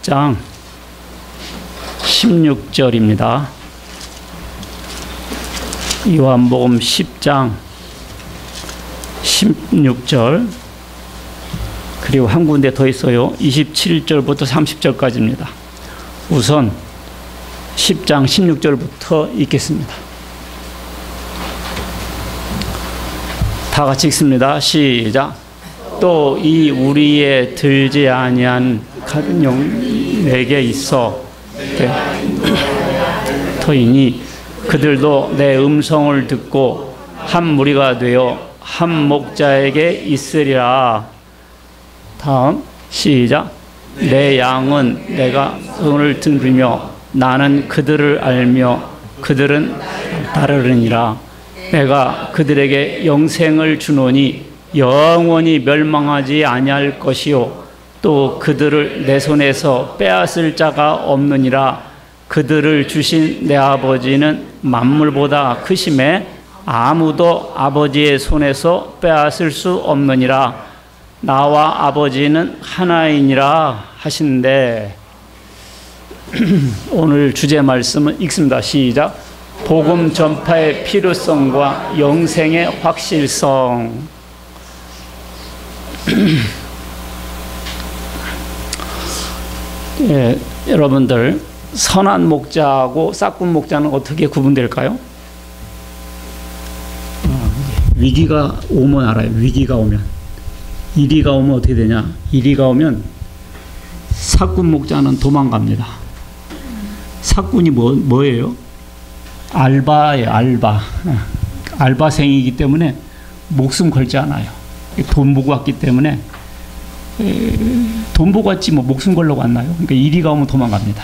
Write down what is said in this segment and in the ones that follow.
10장 16절입니다. 요한복음 10장 16절, 그리고 한 군데 더 있어요. 27절부터 30절까지입니다. 우선 10장 16절부터 읽겠습니다. 다 같이 읽습니다. 시작. 또 이 우리의 들지 아니한 가진 영 내게 있어 터이니 그들도 내 음성을 듣고 한 무리가 되어 한 목자에게 있으리라. 다음 시작. 내 양은 내가 손을 들으며 나는 그들을 알며 그들은 따르느니라. 내가 그들에게 영생을 주노니 영원히 멸망하지 아니할 것이요 또 그들을 내 손에서 빼앗을 자가 없느니라. 그들을 주신 내 아버지는 만물보다 크심에 아무도 아버지의 손에서 빼앗을 수 없느니라. 나와 아버지는 하나이니라 하시는데, 오늘 주제 말씀은 읽습니다. 시작. 복음 전파의 필요성과 영생의 확실성. 예, 여러분들, 선한 목자하고 싹군 목자는 어떻게 구분될까요? 위기가 오면 알아요. 위기가 오면. 이리가 오면 어떻게 되냐? 이리가 오면 싹군 목자는 도망갑니다. 싹군이 뭐예요? 알바예요. 알바생이기 때문에 목숨 걸지 않아요. 돈 보고 왔기 때문에 돈 보고 왔지 뭐 목숨 걸려고 왔나요? 그러니까 이리가 오면 도망갑니다.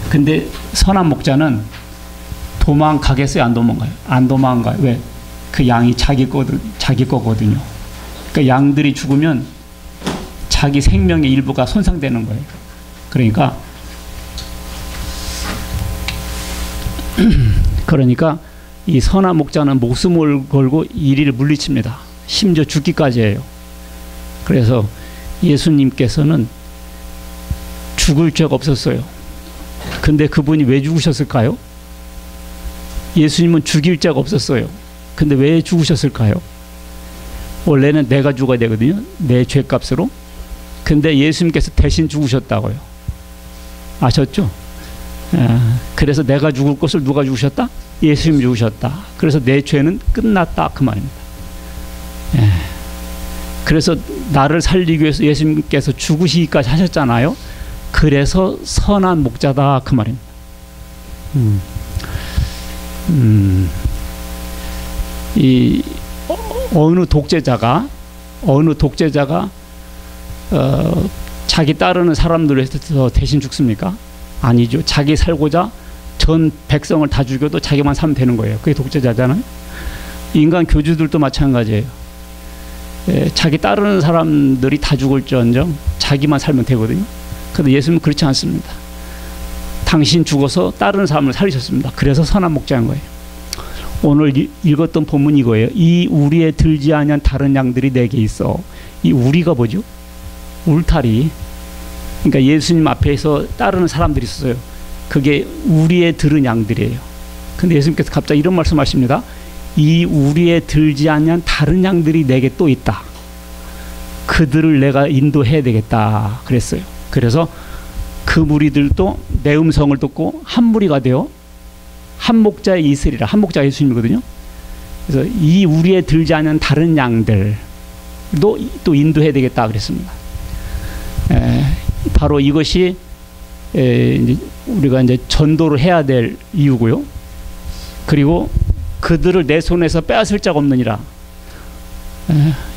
근데 선한 목자는 도망가겠어요? 안 도망가요? 안 도망가요. 왜? 그 양이 자기 거거든요. 그러니까 양들이 죽으면 자기 생명의 일부가 손상되는 거예요. 그러니까 이 선한 목자는 목숨을 걸고 이리를 물리칩니다. 심지어 죽기까지 해요. 그래서 예수님께서는 죽을 죄가 없었어요. 근데 그분이 왜 죽으셨을까요? 예수님은 죽일 죄가 없었어요. 근데 왜 죽으셨을까요? 원래는 내가 죽어야 되거든요. 내 죄값으로. 근데 예수님께서 대신 죽으셨다고요. 아셨죠? 그래서 내가 죽을 것을 누가 죽으셨다? 예수님이 죽으셨다. 그래서 내 죄는 끝났다, 그 말입니다. 그래서 나를 살리기 위해서 예수님께서 죽으시기까지 하셨잖아요. 그래서 선한 목자다, 그 말입니다. 이 어느 독재자가 자기 따르는 사람들을 위해서 대신 죽습니까? 아니죠. 자기 살고자 전 백성을 다 죽여도 자기만 살면 되는 거예요. 그게 독재자잖아요. 인간 교주들도 마찬가지예요. 자기 따르는 사람들이 다 죽을지언정 자기만 살면 되거든요. 그런데 예수님은 그렇지 않습니다. 당신 죽어서 따르는 사람을 살리셨습니다. 그래서 선한 목자인 거예요. 오늘 읽었던 본문 이거예요. 이 우리에 들지 아니한 다른 양들이 내게 있어. 이 우리가 뭐죠? 울타리. 그러니까 예수님 앞에서 따르는 사람들이 있었어요. 그게 우리에 들은 양들이에요. 근데 예수님께서 갑자기 이런 말씀하십니다. 이 우리에 들지 아니한 다른 양들이 내게 또 있다. 그들을 내가 인도해야 되겠다 그랬어요. 그래서 그 무리들도 내 음성을 듣고 한 무리가 되어 한 목자에 있으리라. 한 목자가 예수님이거든요. 그래서 이 우리에 들지 않은 다른 양들도 또 인도해야 되겠다 그랬습니다. 바로 이것이 우리가 이제 전도를 해야 될 이유고요. 그리고 그들을 내 손에서 빼앗을 자가 없느니라.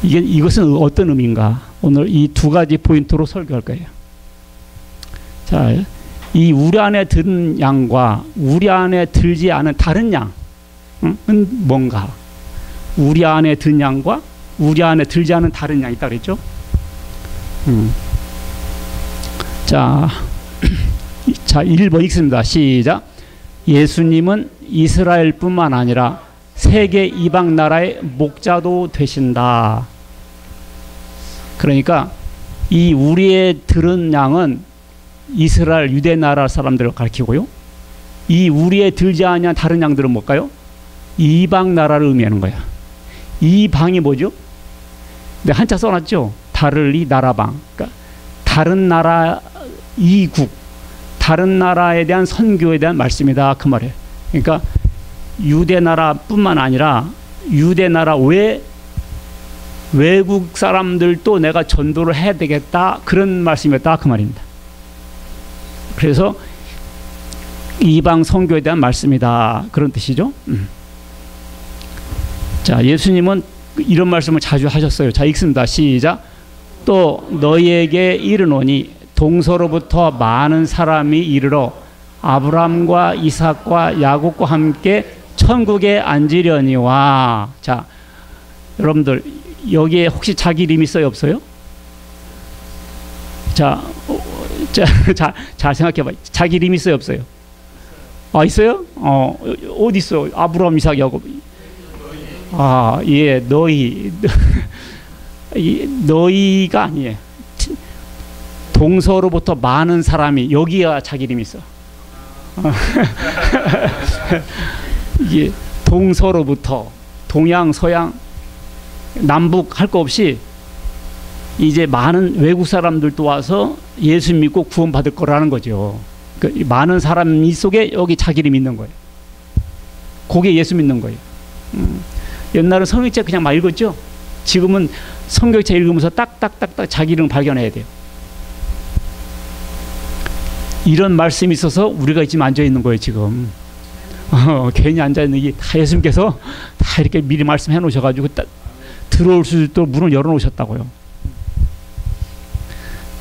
이것은 어떤 의미인가? 오늘 이 두 가지 포인트로 설교할 거예요. 자, 이 우리 안에 든 양과 우리 안에 들지 않은 다른 양은 뭔가? 우리 안에 든 양과 우리 안에 들지 않은 다른 양이 있다 그랬죠? 자, 1번 읽습니다. 시작. 예수님은 이스라엘뿐만 아니라 세계 이방 나라의 목자도 되신다. 그러니까 이 우리의 들은 양은 이스라엘 유대 나라 사람들을 가리키고요. 이 우리의 들지 아니한 다른 양들은 뭘까요? 이방 나라를 의미하는 거야. 이방이 뭐죠? 네, 한자 써놨죠. 다를리 나라방. 그러니까 다른 나라 이국, 다른 나라에 대한 선교에 대한 말씀이다 그 말이에요. 그러니까 유대 나라뿐만 아니라 유대 나라 외국 사람들도 내가 전도를 해야 되겠다 그런 말씀이었다 그 말입니다. 그래서 이방 선교에 대한 말씀이다 그런 뜻이죠. 자, 예수님은 이런 말씀을 자주 하셨어요. 자, 읽습니다. 시작. 또 너희에게 이르노니 동서로부터 많은 사람이 이르러 아브라함과 이삭과 야곱과 함께 천국에 앉으려니와. 자, 여러분들 여기에 혹시 자기 이름 있어요, 없어요? 자, 잘 생각해봐. 자기 이름 있어요, 없어요? 아, 있어요? 어디 있어? 아브라함, 이삭, 야곱. 아, 예, 너희가 아니에요. 동서로부터 많은 사람이 여기가 자기 이름이 있어. 이게 동서로부터 동양, 서양, 남북 할 거 없이 이제 많은 외국 사람들도 와서 예수 믿고 구원받을 거라는 거죠. 그 많은 사람 속에 여기 자기 이름이 있는 거예요. 그게 예수 믿는 거예요. 옛날은 성경책 그냥 막 읽었죠. 지금은 성경책 읽으면서 딱딱딱딱 자기 이름 발견해야 돼요. 이런 말씀이 있어서 우리가 지금 앉아 있는 거예요. 지금 괜히 앉아 있는 게 다 예수님께서 다 이렇게 미리 말씀해 놓으셔가지고 들어올 수 있도록 문을 열어 놓으셨다고요.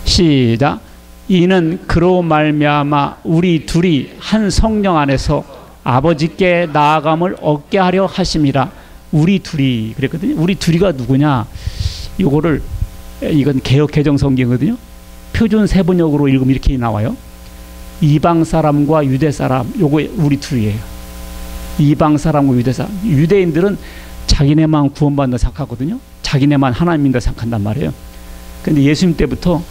시작. 이는 그로 말미암아 우리 둘이 한 성령 안에서 아버지께 나아감을 얻게 하려 하심이라. 우리 둘이 그랬거든요. 우리 둘이가 누구냐? 이건 개역 개정 성경이거든요. 표준 세번역으로 읽으면 이렇게 나와요. 이방 사람과 유대 사람, 요거 우리 둘이에요. 이방 사람과 유대 사람. 유대인들은 자기네만 구원받는다 생각하거든요. 자기네만 하나님인다 생각한단 말이에요. 근데 예수님 때부터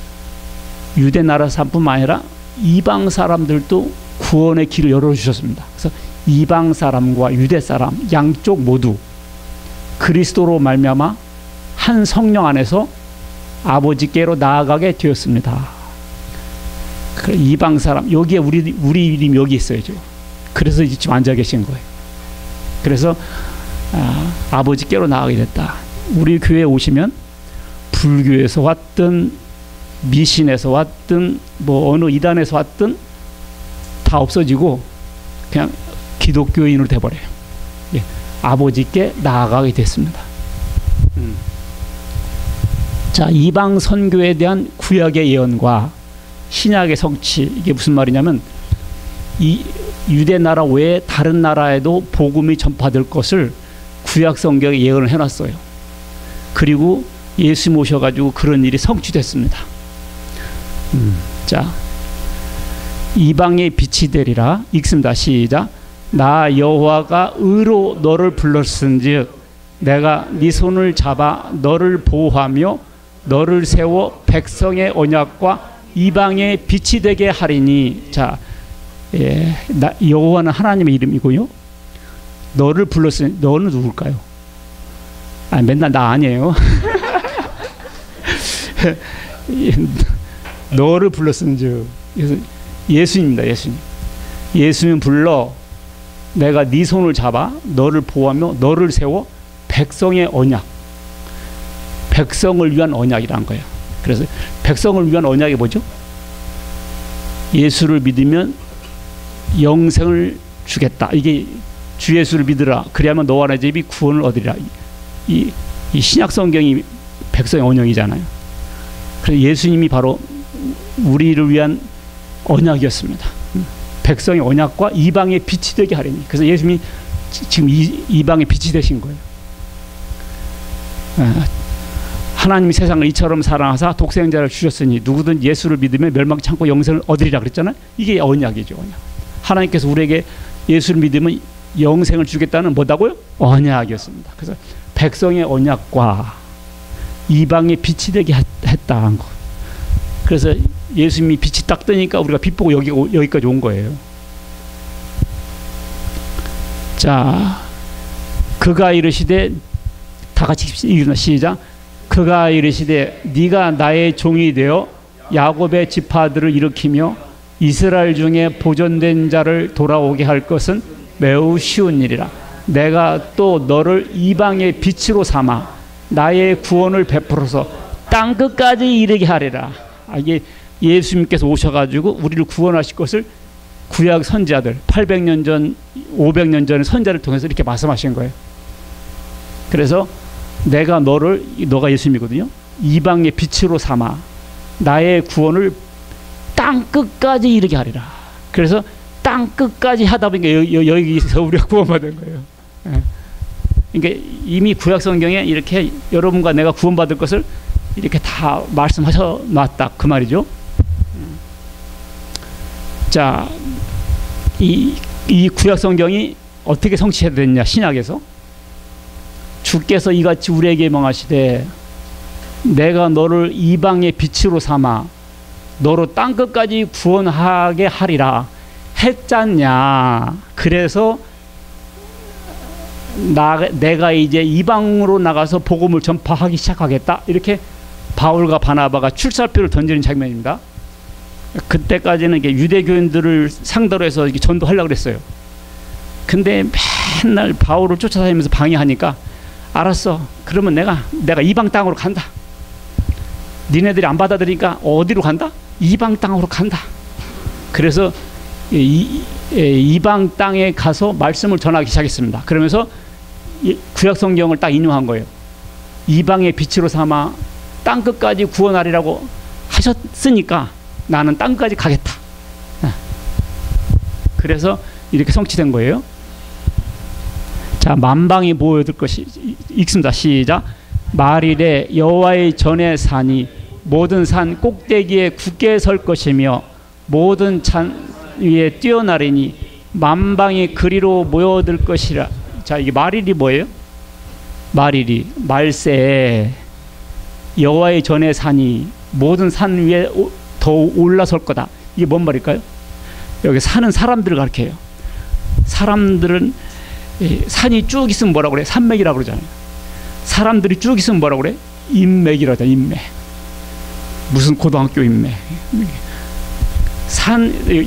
유대 나라 사람뿐만 아니라 이방 사람들도 구원의 길을 열어주셨습니다. 그래서 이방 사람과 유대 사람 양쪽 모두 그리스도로 말미암아 한 성령 안에서 아버지께로 나아가게 되었습니다. 이방 사람, 여기에 우리 이름이 여기 있어요. 그래서 지금 앉아 계신 거예요. 그래서 아버지께로 나아가게 됐다. 우리 교회에 오시면 불교에서 왔든 미신에서 왔든 뭐 어느 이단에서 왔든 다 없어지고 그냥 기독교인으로 돼버려요. 예, 아버지께 나아가게 됐습니다. 자, 이방 선교에 대한 구약의 예언과 신약의 성취, 이게 무슨 말이냐면 이 유대 나라 외에 다른 나라에도 복음이 전파될 것을 구약 성경에 예언을 해놨어요. 그리고 예수 모셔가지고 그런 일이 성취됐습니다. 자, 이방의 빛이 되리라. 읽습니다. 시작. 나 여호와가 의로 너를 불렀은즉 내가 네 손을 잡아 너를 보호하며 너를 세워 백성의 언약과 이방의 빛이 되게 하리니. 자, 예, 여호와는 하나님의 이름이고요. 너를 불렀으니 너는 누굴까요? 맨날 나 아니에요. 너를 불렀은즉 예수님입니다. 예수님 불러 내가 네 손을 잡아 너를 보호하며 너를 세워 백성의 언약, 백성을 위한 언약이란 거예요. 그래서 백성을 위한 언약이 뭐죠? 예수를 믿으면 영생을 주겠다. 이게 주 예수를 믿으라. 그리하면 너와 내 집이 구원을 얻으리라. 이 신약 성경이 백성의 언약이잖아요. 그래서 예수님이 바로 우리를 위한 언약이었습니다. 백성의 언약과 이방의 빛이 되게 하리니. 그래서 예수님이 지금 이방의 빛이 되신 거예요. 하나님이 세상을 이처럼 사랑하사 독생자를 주셨으니 누구든 예수를 믿으면 멸망치 않고 영생을 얻으리라 그랬잖아요. 이게 언약이죠. 언약. 하나님께서 우리에게 예수를 믿으면 영생을 주겠다는 뭐다고요? 언약이었습니다. 그래서 백성의 언약과 이방의 빛이 되게 했다 한 것. 그래서 예수님이 빛이 딱 뜨니까 우리가 빛 보고 여기까지 온 거예요. 자, 그가 이르시되, 다 같이 읽으나 시작. 그가 이르시되 네가 나의 종이 되어 야곱의 지파들을 일으키며 이스라엘 중에 보존된 자를 돌아오게 할 것은 매우 쉬운 일이라. 내가 또 너를 이방의 빛으로 삼아 나의 구원을 베풀어서 땅 끝까지 이르게 하리라. 이게 예수님께서 오셔가지고 우리를 구원하실 것을 구약 선지자들 800년 전, 500년 전의 선지자를 통해서 이렇게 말씀하신 거예요. 그래서 내가 너가 예수님이거든요. 이방의 빛으로 삼아 나의 구원을 땅 끝까지 이르게 하리라. 그래서 땅 끝까지 하다 보니까 여기서 우리가 구원받은 거예요. 그러니까 이미 구약 성경에 이렇게 여러분과 내가 구원받을 것을 이렇게 다 말씀하셔 놨다 그 말이죠. 자, 이 구약 성경이 어떻게 성취됐냐? 신약에서 주께서 이같이 우리에게 명하시되 내가 너를 이방의 빛으로 삼아 너로 땅 끝까지 구원하게 하리라 했잖냐. 그래서 내가 이제 이방으로 나가서 복음을 전파하기 시작하겠다. 이렇게 바울과 바나바가 출사표를 던지는 장면입니다. 그때까지는 이게 유대교인들을 상대로 해서 이렇게 전도하려고 그랬어요. 근데 맨날 바울을 쫓아다니면서 방해하니까 알았어. 그러면 내가 이방 땅으로 간다. 니네들이 안 받아들이니까 어디로 간다? 이방 땅으로 간다. 그래서 이방 땅에 가서 말씀을 전하기 시작했습니다. 그러면서 구약 성경을 딱 인용한 거예요. 이방의 빛으로 삼아 땅 끝까지 구원하리라고 하셨으니까 나는 땅 끝까지 가겠다. 그래서 이렇게 성취된 거예요. 자, 만방이 모여들 것이 읽습니다. 시작. 말일에 여호와의 전에 산이 모든 산 꼭대기에 굳게 설 것이며 모든 산 위에 뛰어나리니 만방이 그리로 모여들 것이라. 자, 이게 말일이 뭐예요? 말일이 말세 여호와의 전에 산이 모든 산 위에 더 올라설 거다. 이게 뭔 말일까요? 여기 사는 사람들을 가르쳐요. 사람들은 산이 쭉 있으면 뭐라고 그래? 산맥이라고 그러잖아요. 사람들이 쭉 있으면 뭐라고 그래? 인맥이라고 하잖아요. 인맥. 무슨 고등학교 인맥.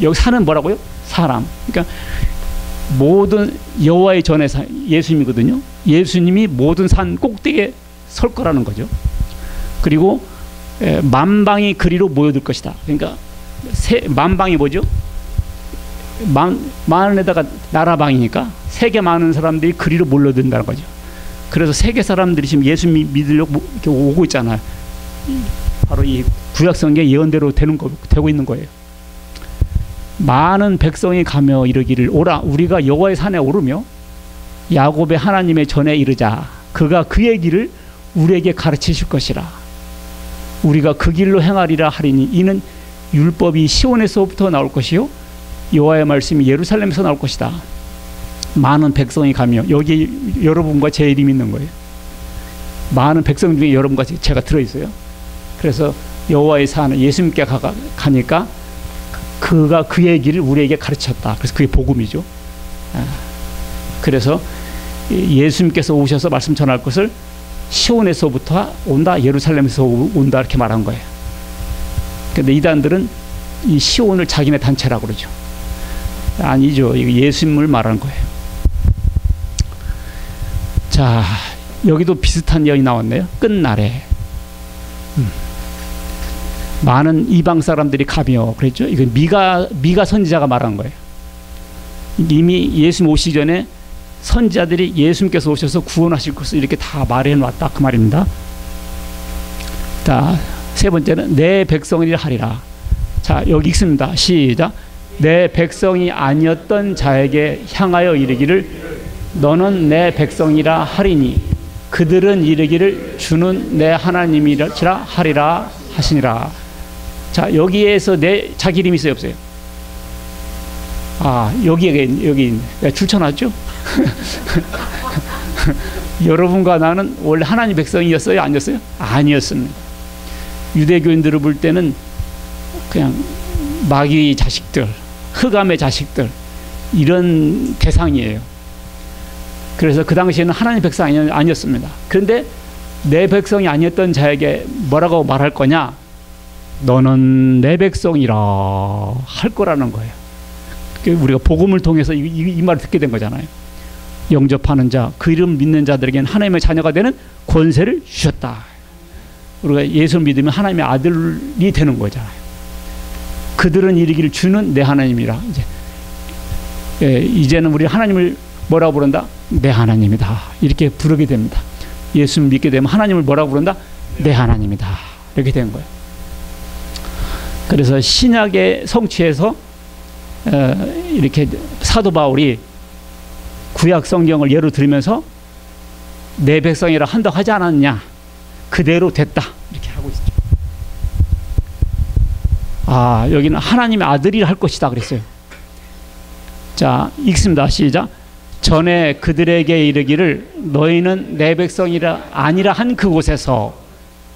여기 산은 뭐라고요? 사람. 그러니까 모든 여호와의 전에 산 예수님이거든요. 예수님이 모든 산 꼭대기에 설 거라는 거죠. 그리고 만방이 그리로 모여들 것이다. 그러니까 만방이 뭐죠? 만에다가 나라방이니까 세계 많은 사람들이 그리로 몰려든다는 거죠. 그래서 세계 사람들이 지금 예수 믿으려고 이렇게 오고 있잖아요. 바로 이 구약성경 예언대로 되고 있는 거예요. 많은 백성이 가며 이르기를 오라 우리가 여호와의 산에 오르며 야곱의 하나님의 전에 이르자. 그가 그의 길을 우리에게 가르치실 것이라. 우리가 그 길로 행하리라 하리니 이는 율법이 시온에서부터 나올 것이요 여호와의 말씀이 예루살렘에서 나올 것이다. 많은 백성이 가며 여기 여러분과 제 이름이 있는 거예요. 많은 백성 중에 여러분과 제가 들어있어요. 그래서 여호와의 산을 예수님께 가니까 그가 그의 길을 우리에게 가르쳤다. 그래서 그게 복음이죠. 그래서 예수님께서 오셔서 말씀 전할 것을 시온에서부터 온다, 예루살렘에서 온다 이렇게 말한 거예요. 그런데 이단들은 이 시온을 자기네 단체라고 그러죠. 아니죠. 이거 예수님을 말하는 거예요. 자, 여기도 비슷한 이야기 나왔네요. 끝날에 많은 이방 사람들이 가며 그랬죠. 이건 미가 선지자가 말한 거예요. 이미 예수님 오시기 전에 선지자들이 예수님께서 오셔서 구원하실 것을 이렇게 다 말해 놨다 그 말입니다. 자, 세 번째는 내 백성이라 하리라. 자, 여기 읽습니다. 시작. 내 백성이 아니었던 자에게 향하여 이르기를 너는 내 백성이라 하리니 그들은 이르기를 주는 내 하나님이라 하리라 하시니라. 자, 여기에서 자기 이름이 있어요, 없어요? 여기 출처났죠? 여러분과 나는 원래 하나님 백성이었어요, 아니었어요? 아니었습니다. 유대교인들을 볼 때는 그냥 마귀 자식들, 흑암의 자식들, 이런 대상이에요. 그래서 그 당시에는 하나님 백성이 아니었습니다. 그런데 내 백성이 아니었던 자에게 뭐라고 말할 거냐? 너는 내 백성이라 할 거라는 거예요. 우리가 복음을 통해서 이 말을 듣게 된 거잖아요. 영접하는 자, 그 이름 믿는 자들에게는 하나님의 자녀가 되는 권세를 주셨다. 우리가 예수를 믿으면 하나님의 아들이 되는 거잖아요. 그들은 이르기를 주는 내 하나님이라. 이제는 우리 하나님을 뭐라고 부른다? 내 하나님이다. 이렇게 부르게 됩니다. 예수 믿게 되면 하나님을 뭐라고 부른다? 내 하나님이다. 이렇게 된 거예요. 그래서 신약의 성취에서 이렇게 사도 바울이 구약 성경을 예로 들면서 내 백성이라 한다고 하지 않았냐? 그대로 됐다. 이렇게 하고 있죠. 아, 여기는 하나님의 아들이라 할 것이다 그랬어요. 자, 읽습니다. 시작. 전에 그들에게 이르기를 너희는 내 백성이라 아니라 한 그곳에서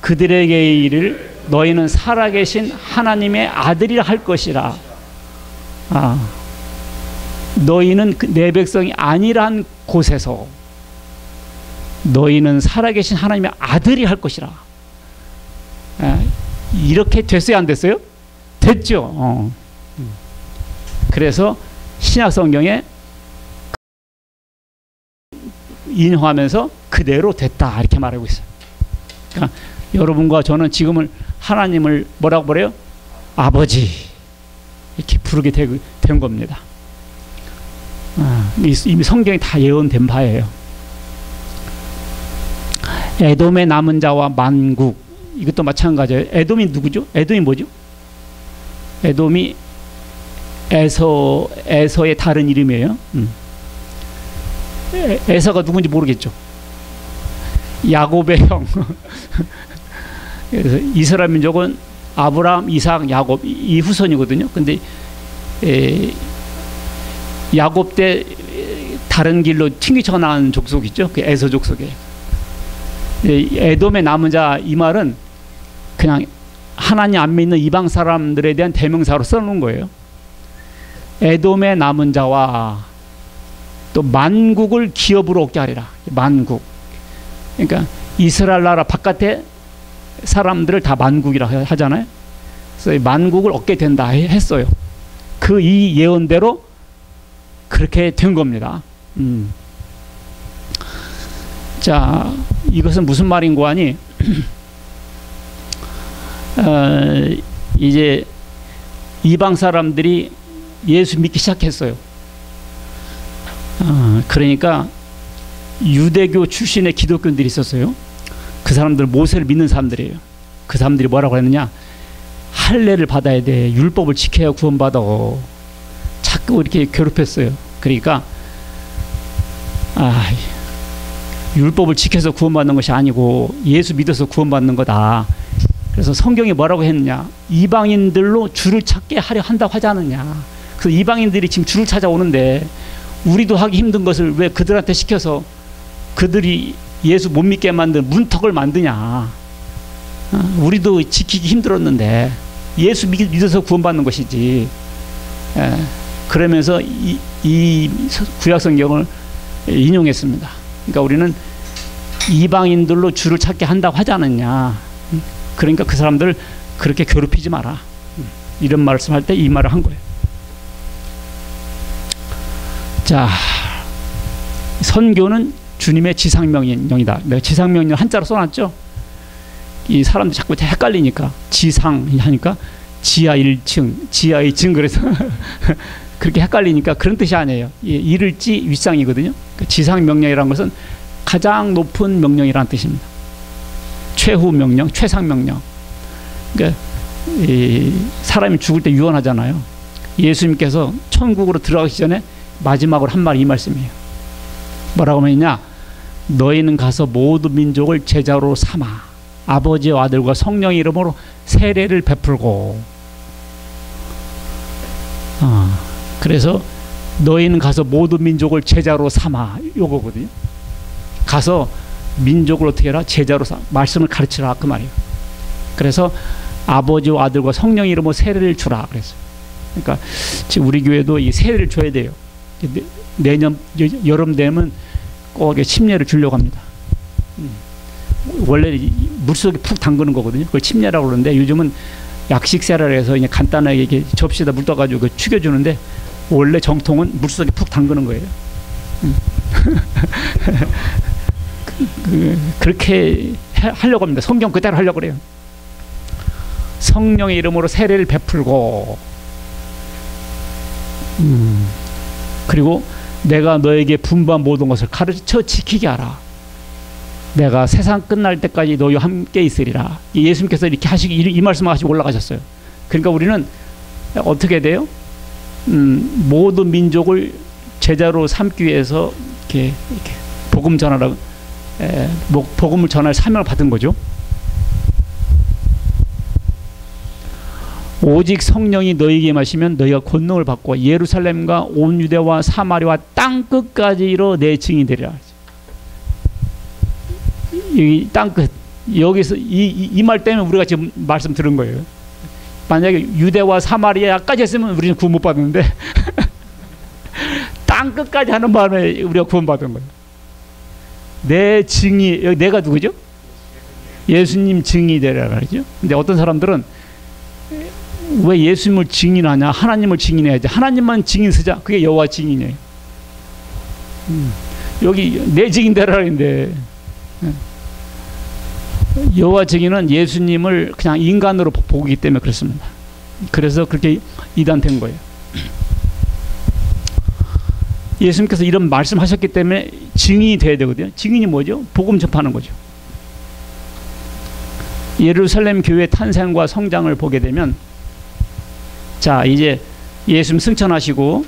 그들에게 이르기를 너희는 살아계신 하나님의 아들이라 할 것이라. 아, 너희는 내 백성이 아니라 한 곳에서 너희는 살아계신 하나님의 아들이 할 것이라. 이렇게 됐어요, 안 됐어요? 됐죠. 그래서 신약 성경에 인용하면서 그대로 됐다 이렇게 말하고 있어요. 그러니까 여러분과 저는 지금을 하나님을 뭐라고 그래요? 아버지 이렇게 부르게 된 겁니다. 이미 성경이 다 예언된 바예요. 에돔의 남은 자와 만국, 이것도 마찬가지예요. 에돔이 누구죠? 에돔이 뭐죠? 에돔이 에서의 다른 이름이에요. 에서가 누군지 모르겠죠. 야곱의 형. 그래서 이스라엘 민족은 아브라함, 이삭, 야곱 이 후손이거든요. 근데 야곱 때 다른 길로 튕기쳐 나간 족속이죠. 그 에서 족속이에요. 에돔의 남은 자 이 말은 그냥 하나님 안 믿는 이방 사람들에 대한 대명사로 써놓은 거예요. 에돔의 남은 자와 또 만국을 기업으로 얻게 하리라. 만국. 그러니까 이스라엘 나라 바깥에 사람들을 다 만국이라 하잖아요. 그래서 만국을 얻게 된다 했어요. 그 이 예언대로 그렇게 된 겁니다. 자, 이것은 무슨 말인고 하니 이제 이방 사람들이 예수 믿기 시작했어요. 그러니까 유대교 출신의 기독교인들이 있었어요. 그 사람들 모세를 믿는 사람들이에요. 그 사람들이 뭐라고 했느냐? 할례를 받아야 돼. 율법을 지켜야 구원받아. 자꾸 이렇게 괴롭혔어요. 그러니까 율법을 지켜서 구원받는 것이 아니고 예수 믿어서 구원받는 거다. 그래서 성경이 뭐라고 했느냐? 이방인들로 주를 찾게 하려 한다고 하지 않느냐? 그래서 이방인들이 지금 주를 찾아오는데 우리도 하기 힘든 것을 왜 그들한테 시켜서 그들이 예수 못 믿게 만든 문턱을 만드냐? 우리도 지키기 힘들었는데 예수 믿어서 구원받는 것이지. 그러면서 이 구약 성경을 인용했습니다. 그러니까 우리는 이방인들로 주를 찾게 한다고 하지 않았냐? 그러니까 그 사람들 그렇게 괴롭히지 마라. 이런 말씀할 때 이 말을 한 거예요. 자, 선교는 주님의 지상명령이다. 내가 지상명령 한자로 써놨죠. 이 사람들 자꾸 헷갈리니까 지상 하니까 지하 1층, 지하 2층 그래서 그렇게 헷갈리니까 그런 뜻이 아니에요. 이를지 윗상이거든요. 지상명령이라는 것은 가장 높은 명령이라는 뜻입니다. 최후 명령, 최상 명령. 그러니까 사람이 죽을 때 유언하잖아요. 예수님께서 천국으로 들어가기 전에 마지막으로 한 말이 이 말씀이에요. 뭐라고 했냐? 너희는 가서 모든 민족을 제자로 삼아 아버지와 아들과 성령의 이름으로 세례를 베풀고. 그래서 너희는 가서 모든 민족을 제자로 삼아 요거거든요. 가서 민족을 어떻게 해라? 제자로 삼아 말씀을 가르치라 그 말이에요. 그래서 아버지와 아들과 성령 이름으로 세례를 주라 그랬어요. 그러니까 지금 우리 교회도 이 세례를 줘야 돼요. 내년 여름 되면 꼭 침례를 주려고 합니다. 원래 물속에 푹 담그는 거거든요. 그걸 침례라고 그러는데 요즘은 약식 세례를 해서 그냥 간단하게 이렇게 접시에다 물 떠가지고 축여주는데 원래 정통은 물속에 푹 담그는 거예요. 그렇게 하려고 합니다. 성경 그대로 하려고 그래요. 성령의 이름으로 세례를 베풀고 그리고 내가 너에게 분부한 모든 것을 가르쳐 지키게 하라. 내가 세상 끝날 때까지 너희와 함께 있으리라. 예수님께서 이렇게 하시기 이 말씀을 하시고 올라가셨어요. 그러니까 우리는 어떻게 돼요? 모든 민족을 제자로 삼기 위해서 이렇게 복음 전하라, 복음을 전할 사명을 받은 거죠. 오직 성령이 너희에게 임하시면 너희가 권능을 받고 예루살렘과 온 유대와 사마리아와 땅 끝까지 이르러 내 증인이 되리라. 이 땅 끝, 여기서 이 말 때문에 우리가 지금 말씀 들은 거예요. 만약에 유대와 사마리아까지 했으면 우리는 구원 못 받는데 땅 끝까지 하는 바람에 우리가 구원 받은 거예요. 내 증이, 여기 내가 누구죠? 예수님 증인이 되리라 그러죠. 근데 어떤 사람들은 왜 예수님을 증인하냐? 하나님을 증인해야지. 하나님만 증인 쓰자. 그게 여호와 증인이에요. 여기 내 증인 되라 그러는데 여호와 증인은 예수님을 그냥 인간으로 보기 때문에 그렇습니다. 그래서 그렇게 이단된 거예요. 예수님께서 이런 말씀하셨기 때문에 증인이 돼야 되거든요. 증인이 뭐죠? 복음 접하는 거죠. 예루살렘 교회 탄생과 성장을 보게 되면, 자 이제 예수님 승천하시고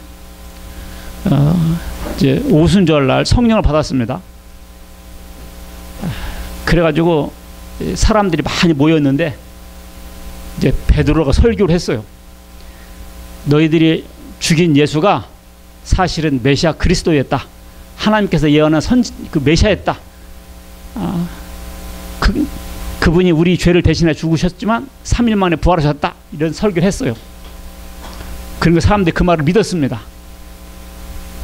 이제 오순절날 성령을 받았습니다. 그래가지고 사람들이 많이 모였는데 이제 베드로가 설교를 했어요. 너희들이 죽인 예수가 사실은 메시아 그리스도였다. 하나님께서 예언한 그 메시아였다. 그분이 우리 죄를 대신해 죽으셨지만 3일 만에 부활하셨다. 이런 설교를 했어요. 그리고 사람들이 그 말을 믿었습니다.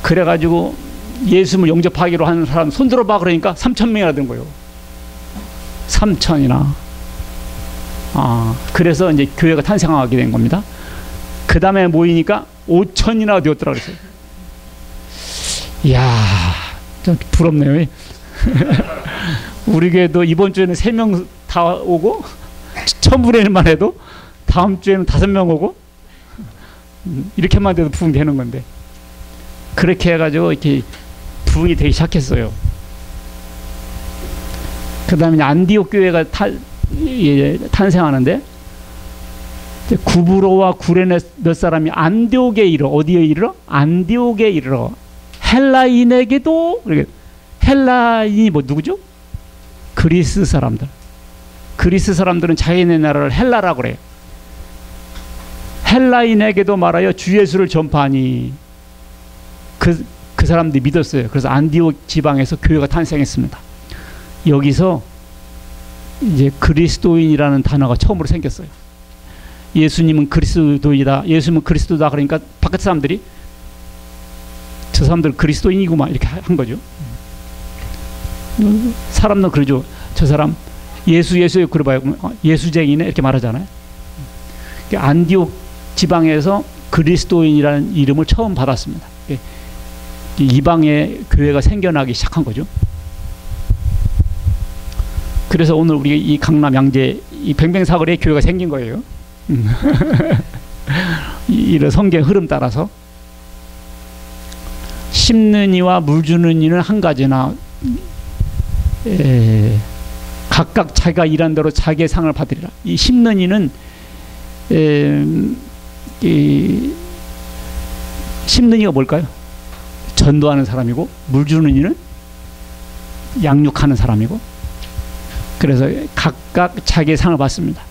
그래가지고 예수님을 영접하기로 하는 사람 손 들어봐 그러니까 3,000명이나 된 거예요. 3,000이나. 그래서 이제 교회가 탄생하게 된 겁니다. 그 다음에 모이니까 5,000이나 되었더라 그랬어요. 이야, 좀 부럽네요. 우리 교회도 이번 주에는 3명 다 오고 1,000분의 1만 해도 다음 주에는 5명 오고 이렇게만 돼도 부흥되는 건데, 그렇게 해가지고 이렇게 부흥이 되기 시작했어요. 그 다음에 안디옥 교회가 탄생하는데, 구브로와 구레네 몇 사람이 안디옥에 이르러, 어디에 이르러? 안디옥에 이르러 헬라인에게도, 헬라인이 뭐 누구죠? 그리스 사람들. 그리스 사람들은 자기네 나라를 헬라라고 그래요. 헬라인에게도 말하여 주 예수를 전파하니 그 사람들이 믿었어요. 그래서 안디옥 지방에서 교회가 탄생했습니다. 여기서 이제 그리스도인이라는 단어가 처음으로 생겼어요. 예수님은 그리스도이다, 예수님은 그리스도다 그러니까 바깥 사람들이 저 사람들 그리스도인이구만 이렇게 한 거죠. 사람도 그러죠. 저 사람 예수 그래봐요. 예수쟁이네 이렇게 말하잖아요. 안디옥 지방에서 그리스도인이라는 이름을 처음 받았습니다. 이방의 교회가 생겨나기 시작한 거죠. 그래서 오늘 우리 이 강남 양재 이 뱅뱅사거리에 교회가 생긴 거예요. 이런 성경 흐름 따라서 심는 이와 물 주는 이는 한 가지나 각각 자기가 일한 대로 자기의 상을 받으리라. 이 심는 이는 심는 이가 뭘까요? 전도하는 사람이고, 물 주는 이는 양육하는 사람이고, 그래서 각각 자기의 상을 받습니다.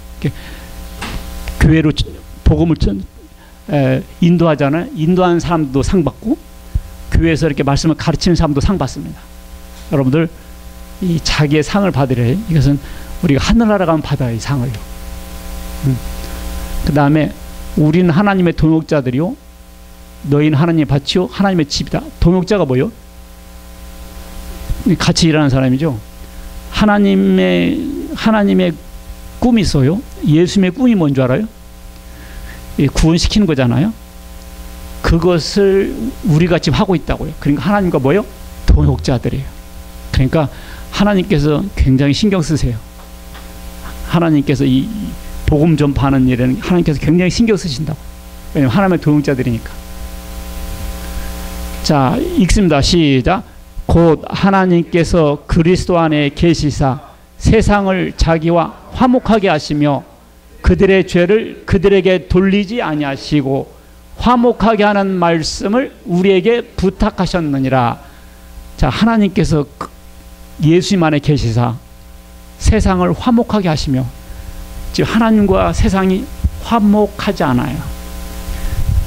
교회로 복음을 인도하잖아요. 인도하는 사람도 상 받고, 교회에서 이렇게 말씀을 가르치는 사람도 상 받습니다. 여러분들 이 자기의 상을 받으래. 이것은 우리가 하늘나라 가면 받아요. 이 상을요. 그 다음에 우리는 하나님의 동역자들이요, 너희는 하나님의 밭이요 하나님의 집이다. 동역자가 뭐요? 같이 일하는 사람이죠. 하나님의 꿈이 있어요. 예수님의 꿈이 뭔 줄 알아요? 구원시키는 거잖아요. 그것을 우리가 지금 하고 있다고요. 그러니까 하나님과 뭐요? 동역자들이에요. 그러니까 하나님께서 굉장히 신경 쓰세요. 하나님께서 이 복음 전파하는 일에는 하나님께서 굉장히 신경 쓰신다고. 왜냐하면 하나님의 동역자들이니까. 자, 읽습니다. 시작. 곧 하나님께서 그리스도 안에 계시사 세상을 자기와 화목하게 하시며 그들의 죄를 그들에게 돌리지 아니하시고 화목하게 하는 말씀을 우리에게 부탁하셨느니라. 자, 하나님께서 예수님 안에 계시사 세상을 화목하게 하시며, 즉 하나님과 세상이 화목하지 않아요.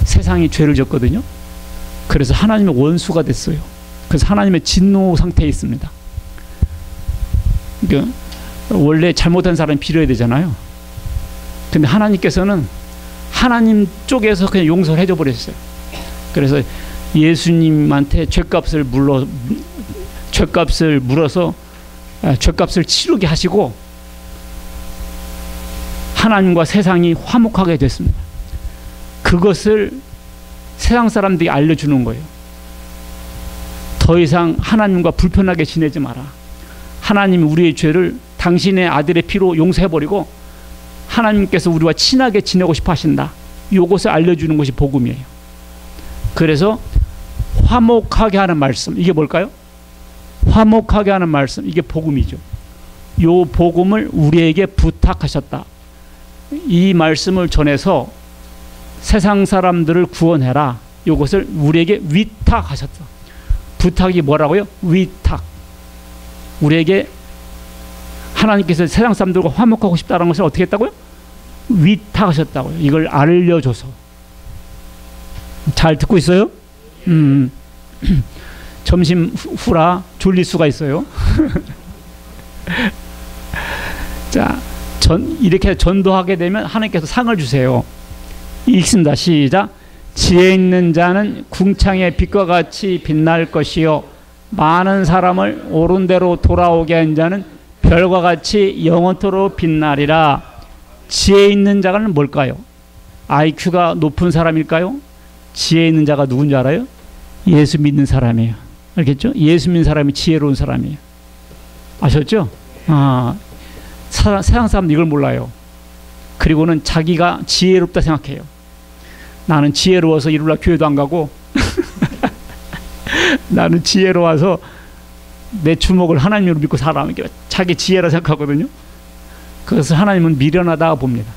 세상이 죄를 졌거든요. 그래서 하나님의 원수가 됐어요. 그래서 하나님의 진노 상태에 있습니다. 그러니까 원래 잘못한 사람이 빌어야 되잖아요. 근데 하나님께서는 하나님 쪽에서 그냥 용서를 해줘 버렸어요. 그래서 예수님한테 죄값을 물어서 죄값을 치르게 하시고 하나님과 세상이 화목하게 됐습니다. 그것을 세상 사람들이 알려주는 거예요. 더 이상 하나님과 불편하게 지내지 마라. 하나님이 우리의 죄를 당신의 아들의 피로 용서해버리고 하나님께서 우리와 친하게 지내고 싶어 하신다. 이것을 알려주는 것이 복음이에요. 그래서 화목하게 하는 말씀, 이게 뭘까요? 화목하게 하는 말씀, 이게 복음이죠. 이 복음을 우리에게 부탁하셨다. 이 말씀을 전해서 세상 사람들을 구원해라. 이것을 우리에게 위탁하셨다. 부탁이 뭐라고요? 위탁. 우리에게 하나님께서 세상 사람들과 화목하고 싶다는 것을 어떻게 했다고요? 위탁하셨다고요. 이걸 알려줘서. 잘 듣고 있어요? 점심 후라 졸릴 수가 있어요. 자, 이렇게 전도하게 되면 하나님께서 상을 주세요. 읽습니다. 시작. 지혜 있는 자는 궁창의 빛과 같이 빛날 것이요 많은 사람을 옳은 대로 돌아오게 한 자는 별과 같이 영원토록 빛나리라. 지혜 있는 자는 뭘까요? IQ가 높은 사람일까요? 지혜 있는 자가 누군지 알아요? 예수 믿는 사람이에요. 알겠죠? 예수 믿는 사람이 지혜로운 사람이에요. 아셨죠? 세상 사람은 이걸 몰라요. 그리고는 자기가 지혜롭다 생각해요. 나는 지혜로워서 이루라 교회도 안 가고 나는 지혜로워서 내 주먹을 하나님으로 믿고 살아. 자기 지혜라 생각하거든요. 그래서 하나님은 미련하다 봅니다.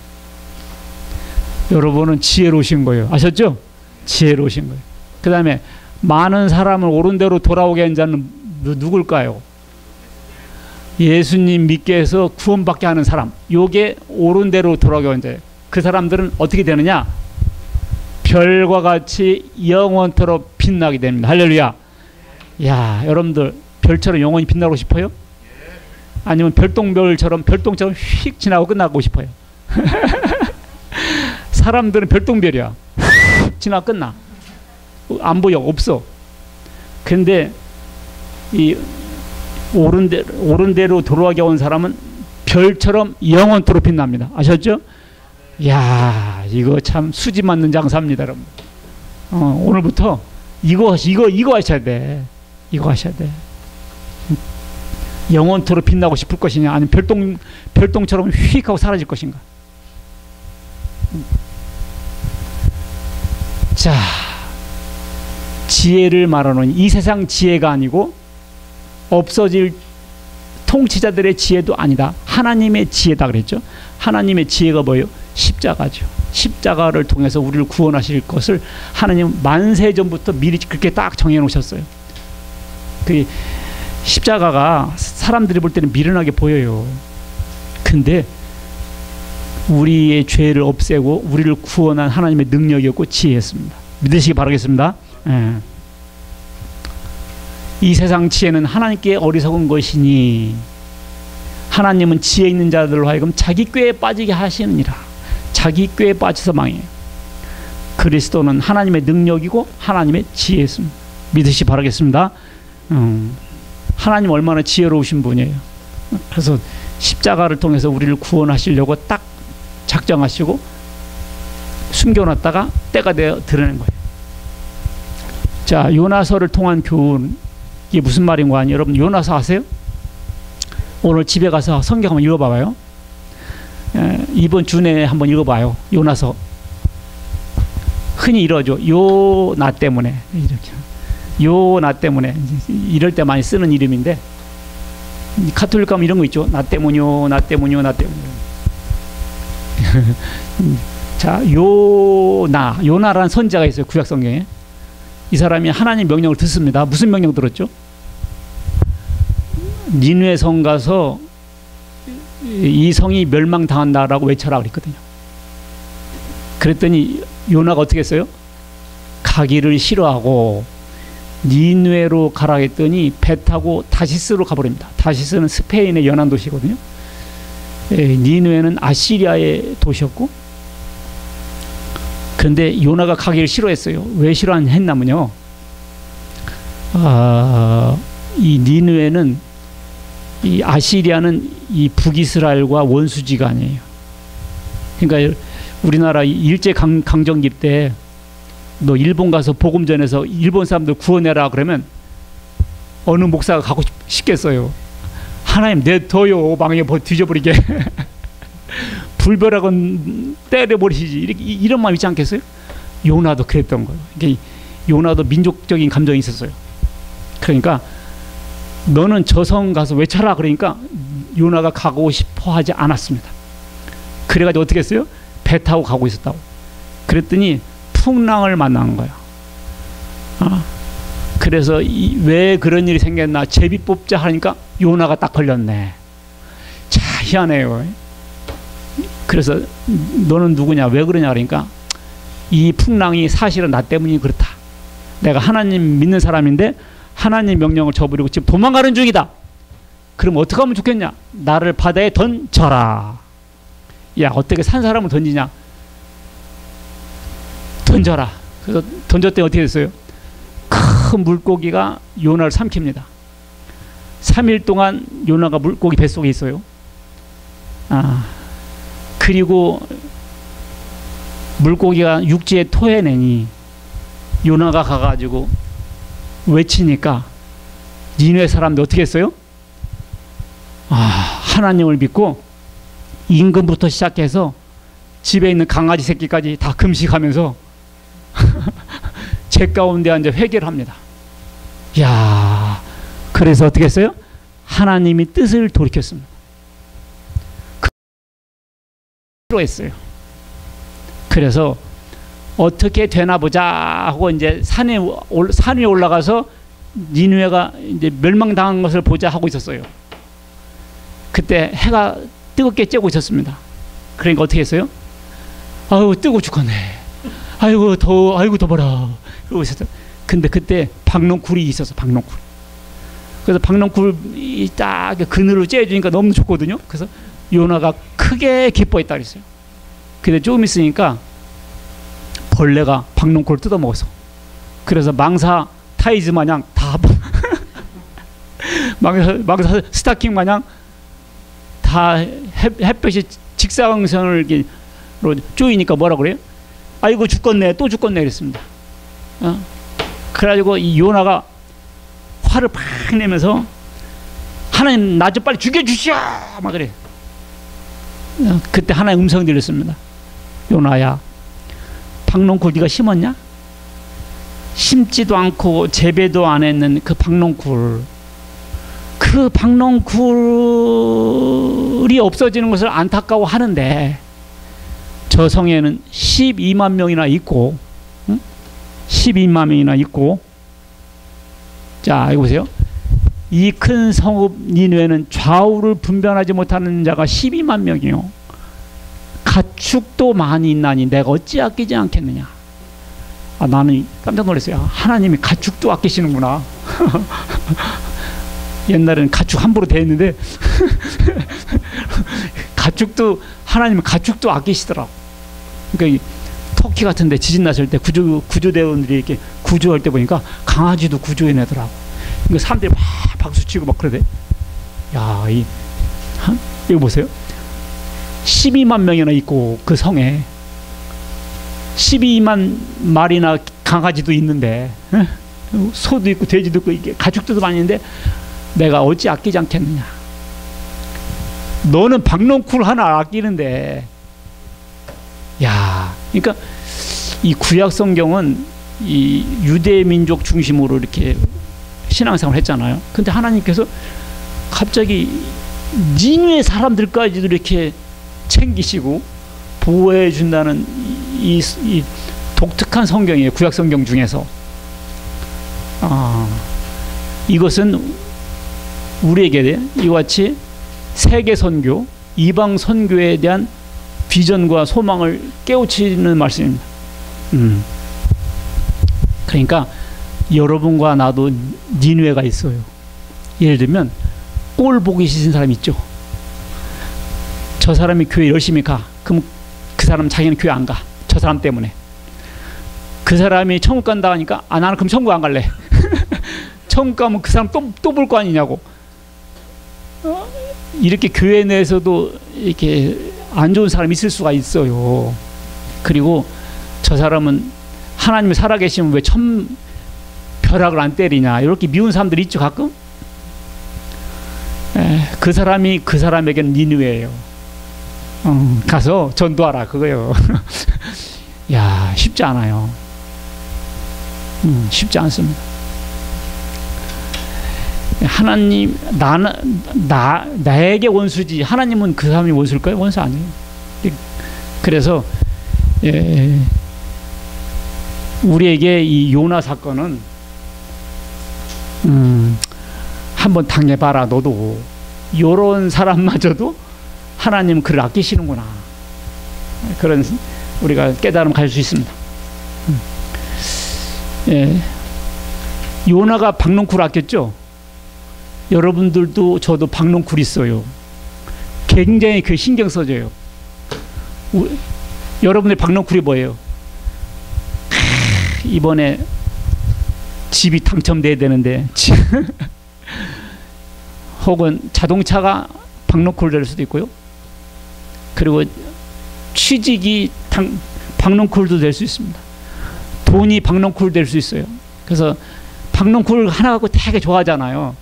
여러분은 지혜로우신 거예요. 아셨죠? 지혜로우신 거예요. 그 다음에 많은 사람을 옳은 대로 돌아오게 한 자는 누굴까요? 예수님 믿게 해서 구원받게 하는 사람. 요게 옳은 대로 돌아오게 한 자예요. 그 사람들은 어떻게 되느냐? 별과 같이 영원토록 빛나게 됩니다. 할렐루야. 야, 여러분들 별처럼 영원히 빛나고 싶어요? 아니면 별똥별처럼 휙 지나고 끝나고 싶어요? 사람들은 별똥별이야. 휙 지나고 끝나. 안 보여. 없어. 근데 이 옳은 대로 돌아가게 온 사람은 별처럼 영원토록 빛납니다. 아셨죠? 야, 이거 참 수지 맞는 장사입니다, 여러분. 오늘부터 이거 하셔야 돼. 이거 하셔야 돼. 영원토록 빛나고 싶을 것이냐, 아니면 별똥처럼 휙 하고 사라질 것인가. 자, 지혜를 말하는 이 세상 지혜가 아니고 없어질 통치자들의 지혜도 아니다. 하나님의 지혜다 그랬죠. 하나님의 지혜가 뭐예요? 십자가죠. 십자가를 통해서 우리를 구원하실 것을 하나님은 만세 전부터 미리 그렇게 딱 정해놓으셨어요. 그 십자가가 사람들이 볼 때는 미련하게 보여요. 근데 우리의 죄를 없애고 우리를 구원한 하나님의 능력이었고 지혜였습니다. 믿으시기 바라겠습니다. 예. 이 세상 지혜는 하나님께 어리석은 것이니 하나님은 지혜 있는 자들로 하여금 자기 꾀에 빠지게 하시느니라. 자기 꾀에 빠져서 망해요. 그리스도는 하나님의 능력이고 하나님의 지혜였습니다. 믿으시 바라겠습니다. 하나님 얼마나 지혜로우신 분이에요. 그래서 십자가를 통해서 우리를 구원하시려고 딱 작정하시고 숨겨놨다가 때가 되어 드러낸 거예요. 자, 요나서를 통한 교훈, 이게 무슨 말인 거 아니에요? 여러분, 요나서 아세요? 오늘 집에 가서 성경 한번 읽어봐봐요. 이번 주 내에 한번 읽어봐요. 요나서. 흔히 이러죠. 요나 때문에. 이렇게. 요나 때문에. 이럴 때 많이 쓰는 이름인데, 가톨릭 가면 이런 거 있죠. 나 때문이요, 나 때문이요, 나 때문이요. 자, 요나라는 선지자가 있어요. 구약 성경에. 이 사람이 하나님 명령을 듣습니다. 무슨 명령 들었죠? 니느웨 성 가서 이 성이 멸망당한다라고 외쳐라 그랬거든요. 그랬더니 요나가 어떻게 했어요? 가기를 싫어하고 니느웨로 가라 했더니 배 타고 다시스로 가버립니다. 다시스는 스페인의 연안 도시거든요. 니느웨는 아시리아의 도시였고, 그런데 요나가 가기를 싫어했어요. 왜 싫어했냐면요, 이 니느웨는, 이 아시리아는 이 북이스라엘과 원수지간이에요. 그러니까 우리나라 일제 강점기 때 너 일본 가서 복음 전해서 일본 사람들 구원해라 그러면 어느 목사가 가고 싶겠어요? 하나님 내둬요, 망해 뒤져버리게. 불벼락은 때려버리시지. 이런 마음 있지 않겠어요? 요나도 그랬던 거예요. 그러니까 요나도 민족적인 감정이 있었어요. 그러니까 너는 저성 가서 외쳐라 그러니까 요나가 가고 싶어 하지 않았습니다. 그래가지고 어떻게 했어요? 배 타고 가고 있었다고. 그랬더니 풍랑을 만난 거예요. 그래서 왜 그런 일이 생겼나, 제비 뽑자 하니까 요나가 딱 걸렸네. 자, 희한해요. 그래서 너는 누구냐, 왜 그러냐 그러니까 이 풍랑이 사실은 나 때문이 그렇다. 내가 하나님 믿는 사람인데 하나님 명령을 저버리고 지금 도망가는 중이다. 그럼 어떻게 하면 좋겠냐? 나를 바다에 던져라. 야, 어떻게 산 사람을 던지냐? 던져라. 그래서 던졌더니 어떻게 됐어요? 큰 물고기가 요나를 삼킵니다. 3일 동안 요나가 물고기 뱃속에 있어요. 그리고 물고기가 육지에 토해내니 요나가 가가지고 외치니까 니느웨 사람들 어떻게 했어요? 하나님을 믿고 임금부터 시작해서 집에 있는 강아지 새끼까지 다 금식하면서 제 가운데 앉아 회개를 합니다. 야, 그래서 어떻게 했어요? 하나님이 뜻을 돌이켰습니다. 했어요. 그래서 어떻게 되나 보자 하고 이제 산 위에 올라가서 니느웨가 이제 멸망당한 것을 보자 하고 있었어요. 그때 해가 뜨겁게 쬐고 있었습니다. 그러니까 어떻게 했어요? 아유, 뜨거워 죽겠네. 아이고 더워, 아이고 더워라. 그러고 있었어요. 근데 그때 박농쿨이 있었어, 박농쿨. 그래서 박농쿨이 딱 그늘을 쬐주니까 너무 좋거든요. 그래서 요나가 크게 기뻐했다 그랬어요. 근데 조금 있으니까 벌레가 박농쿨을 뜯어먹었어. 그래서 망사 타이즈 마냥 다 망사 스타킹 마냥 다 햇볕이 직사광선을 쪼이니까 뭐라 그래요? 아이고 죽겠네, 또 죽겠네 그랬습니다. 그래가지고 이 요나가 화를 팍 내면서 하나님 나 좀 빨리 죽여주시오 막 그래. 그때 하나의 음성이 들렸습니다. 요나야, 박농쿨 네가 심었냐? 심지도 않고 재배도 안 했는 그 박농쿨, 그 박농쿨이 없어지는 것을 안타까워하는데 저 성에는 12만 명이나 있고, 12만 명이나 있고, 자, 이거 보세요. 이 큰 성읍 니느웨는 좌우를 분별하지 못하는 자가 12만 명이요. 가축도 많이 있나니 내가 어찌 아끼지 않겠느냐. 나는 깜짝 놀랐어요. 하나님이 가축도 아끼시는구나. 옛날에는 가축 함부로 대했는데 가축도, 하나님은 가축도 아끼시더라. 그러니까 터키 같은데 지진 났을 때 구조대원들이 이렇게 구조할 때 보니까 강아지도 구조해내더라고. 그러니까 사람들이 막 박수치고 막 그러대. 야, 이거 보세요. 12만 명이나 있고 그 성에 12만 마리나 강아지도 있는데, 소도 있고 돼지도 있고 이게 가축들도 많이 있는데 내가 어찌 아끼지 않겠느냐. 너는 박농쿨 하나 아끼는데. 야, 그러니까 이 구약 성경은 이 유대 민족 중심으로 이렇게 신앙생활을 했잖아요. 근데 하나님께서 갑자기 니누의 사람들까지도 이렇게 챙기시고 보호해 준다는 이 독특한 성경이에요. 구약 성경 중에서. 이것은 우리에게 이와 같이 세계 선교, 이방 선교에 대한 비전과 소망을 깨우치는 말씀입니다. 그러니까 여러분과 나도 니누에가 있어요. 예를 들면 꼴 보기 싫은 사람 있죠. 저 사람이 교회 열심히 가. 그럼 그 사람 자기는 교회 안 가. 저 사람 때문에. 그 사람이 천국 간다 하니까 나는 그럼 천국 안 갈래. 천국 가면 그 사람 또 볼 거 아니냐고. 이렇게 교회 내에서도 이렇게 안 좋은 사람이 있을 수가 있어요. 그리고 저 사람은 하나님이 살아계시면 왜 벼락을 안 때리냐, 이렇게 미운 사람들이 있죠 가끔. 그 사람이 그 사람에게는 니누에예요. 가서 전도하라 그거예요. 야, 쉽지 않아요. 쉽지 않습니다. 하나님, 나에게 원수지 하나님은 그 사람이 원수일까요? 원수 아니에요. 그래서 우리에게 이 요나 사건은 한번 당해봐라. 너도 요런 사람마저도 하나님 그를 아끼시는구나. 그런 우리가 깨달음 가질 수 있습니다. 요나가 박농쿨 아꼈죠. 여러분들도 저도 박농쿨 있어요. 굉장히 그 신경 써줘요. 여러분들 박농쿨이 뭐예요? 이번에 집이 당첨돼야 되는데 혹은 자동차가 박농쿨 될 수도 있고요. 그리고 취직이 박농쿨도 될 수 있습니다. 돈이 박농쿨 될 수 있어요. 그래서 박농쿨 하나 갖고 되게 좋아하잖아요.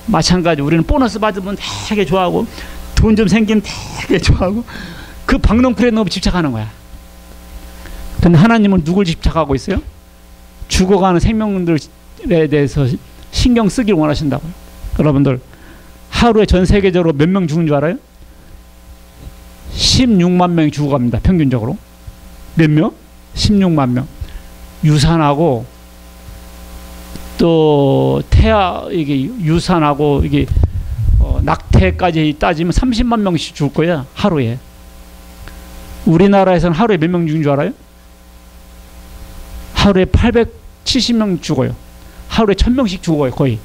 마찬가지 우리는 보너스 받으면 되게 좋아하고 돈 좀 생기면 되게 좋아하고 그 박농쿨에 너무 집착하는 거야. 근데 하나님은 누굴 집착하고 있어요? 죽어가는 생명들에 대해서 신경 쓰기를 원하신다고요. 여러분들 하루에 전 세계적으로 몇 명 죽는 줄 알아요? 16만 명이 죽어갑니다. 평균적으로. 몇 명? 16만 명. 유산하고 또 이게 유산하고 이게 낙태까지 따지면 30만 명씩 죽을 거야 하루에. 우리나라에서는 하루에 몇 명 죽는 줄 알아요? 하루에 870명 죽어요. 하루에 1000명씩 죽어요 거의.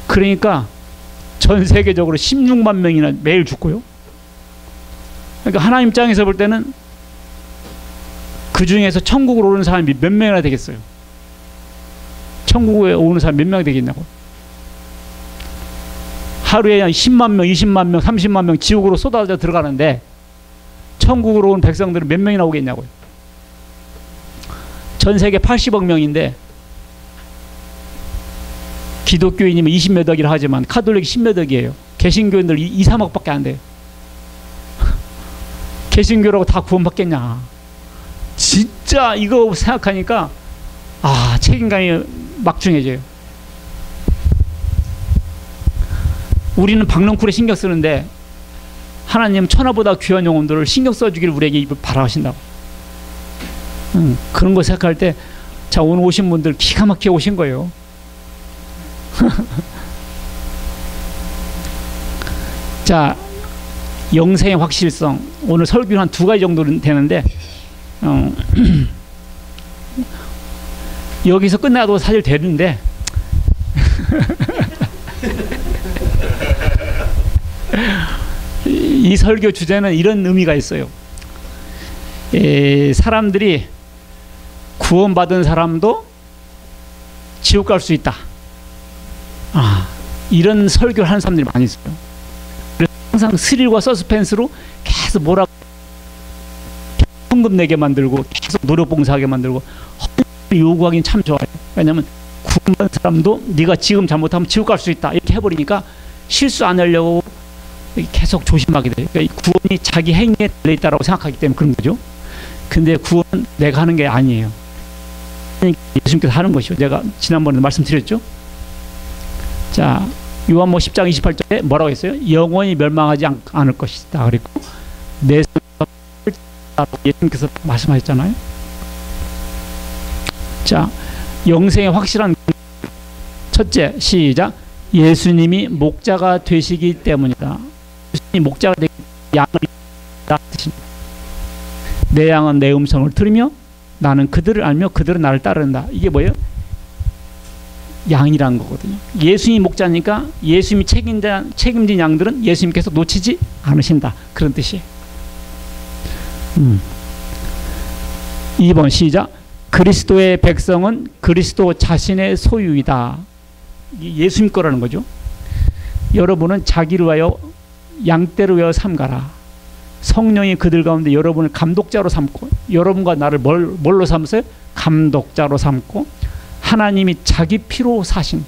그러니까 전 세계적으로 16만 명이나 매일 죽고요. 그러니까 하나님 입장에서 볼 때는 그 중에서 천국으로 오는 사람이 몇 명이나 되겠어요? 천국에 오는 사람 몇 명 되겠냐고. 하루에 한 10만 명, 20만 명, 30만 명 지옥으로 쏟아져 들어가는데 천국으로 온 백성들은 몇 명이나 오겠냐고요. 전 세계 80억 명인데 기독교인이면 20몇 억이라 하지만 카톨릭이 10몇 억이에요. 개신교인들 2, 3억밖에 안 돼요. 개신교라고 다 구원받겠냐. 진짜 이거 생각하니까 책임감이 막중해져요. 우리는 박농쿨에 신경 쓰는데 하나님 천하보다 귀한 영혼들을 신경 써주기를 우리에게 바라신다고. 그런 거 생각할 때 자, 오늘 오신 분들 기가 막히게 오신 거예요. 자, 영생의 확실성. 오늘 설교는 한 2가지 정도는 되는데 여기서 끝나도 사실 되는데 이 설교 주제는 이런 의미가 있어요. 사람들이 구원받은 사람도 지옥 갈 수 있다. 이런 설교를 하는 사람들이 많이 있어요. 그래서 항상 스릴과 서스펜스로 계속 뭐라고 헌금 내게 만들고 계속 노력봉사하게 만들고 요구하기는 참 좋아요. 왜냐하면 구원받은 사람도 네가 지금 잘못하면 지옥 갈 수 있다 이렇게 해버리니까 실수 안 하려고 계속 조심하게 돼요. 그러니까 구원이 자기 행위에 달려있다고 생각하기 때문에 그런 거죠. 근데 구원은 내가 하는 게 아니에요. 예수님께서 하는 것이요. 제가 지난번에 말씀드렸죠. 자, 요한복음 10장 28절에 뭐라고 했어요? 영원히 멸망하지 않을 것이다. 그리고 내 예수님께서 말씀하셨잖아요. 자, 영생의 확실한 첫째, 시작. 예수님이 목자가 되시기 때문이다. 예수님이 목자가 되기 양을 낳으십니다. 내 양은 내 음성을 들으며 나는 그들을 알며 그들은 나를 따른다. 이게 뭐예요? 양이라는 거거든요. 예수님이 목자니까 예수님이 책임진 양들은 예수님께서 놓치지 않으신다. 그런 뜻이에요. 2번 시작. 그리스도의 백성은 그리스도 자신의 소유이다. 예수님 거라는 거죠. 여러분은 자기를 위하여 양떼를 위하여 삼가라. 성령이 그들 가운데 여러분을 감독자로 삼고, 여러분과 나를 뭘로 삼으세요? 감독자로 삼고, 하나님이 자기 피로 사신,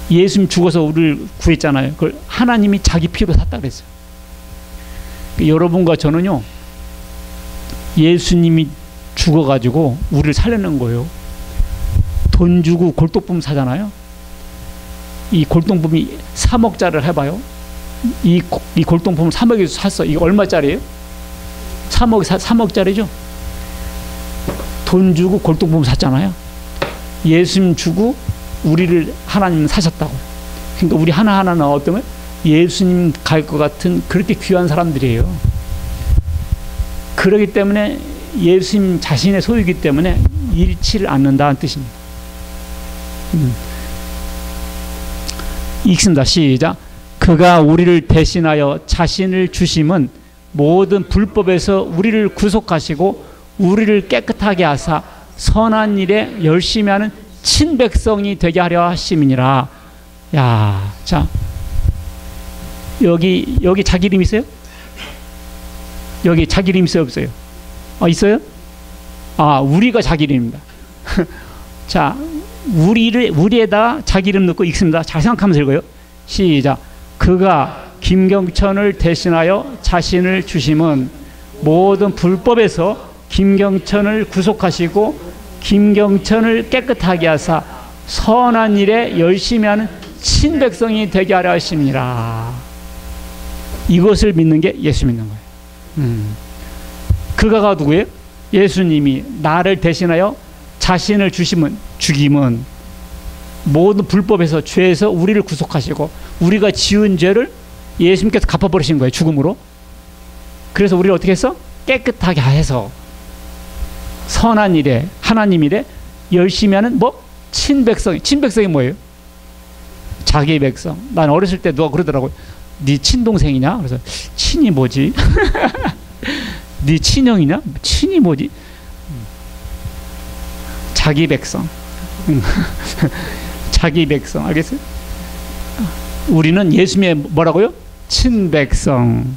예수님 죽어서 우리를 구했잖아요. 그걸 하나님이 자기 피로 샀다 그랬어요. 여러분과 저는요, 예수님이 죽어가지고 우리를 살려낸 거예요. 돈 주고 골동품 사잖아요. 이 골동품이 3억짜리를 해봐요. 이 골동품을 3억에 샀어. 이게 얼마짜리예요? 3억짜리죠. 돈 주고 골동품 샀잖아요. 예수님 주고 우리를 하나님 사셨다고. 그러니까 우리 하나하나는 어떤 거예요? 예수님 갈 것 같은 그렇게 귀한 사람들이에요. 그렇기 때문에 예수님 자신의 소유이기 때문에 잃지를 않는다는 뜻입니다. 읽습니다. 시작. 그가 우리를 대신하여 자신을 주심은 모든 불법에서 우리를 구속하시고 우리를 깨끗하게 하사 선한 일에 열심히 하는 친백성이 되게 하려 하심이니라. 야, 자, 여기 자기 이름 있어요? 여기 자기 이름 있어요, 없어요? 있어요? 우리가 자기 이름입니다. 자, 우리에다 자기 이름 넣고 읽습니다. 잘 생각하면서 읽어요. 시작. 그가 김경천을 대신하여 자신을 주심은 모든 불법에서 김경천을 구속하시고 김경천을 깨끗하게 하사 선한 일에 열심히 하는 친백성이 되게 하려 하심이라. 이것을 믿는 게 예수 믿는 거예요. 그가가 누구예요? 예수님이 나를 대신하여 자신을 죽임은 모든 불법에서 죄에서 우리를 구속하시고 우리가 지은 죄를 예수님께서 갚아버리신 거예요. 죽음으로. 그래서 우리를 어떻게 했어? 깨끗하게 해서 선한 일에 하나님 일에 열심히 하는 친백성이 뭐예요? 자기 백성. 난 어렸을 때 누가 그러더라고요. 네 친동생이냐? 그래서 친이 뭐지? 네 친형이냐? 친이 뭐지? 자기 백성. 자기 백성. 알겠어요? 우리는 예수님의 뭐라고요? 친백성.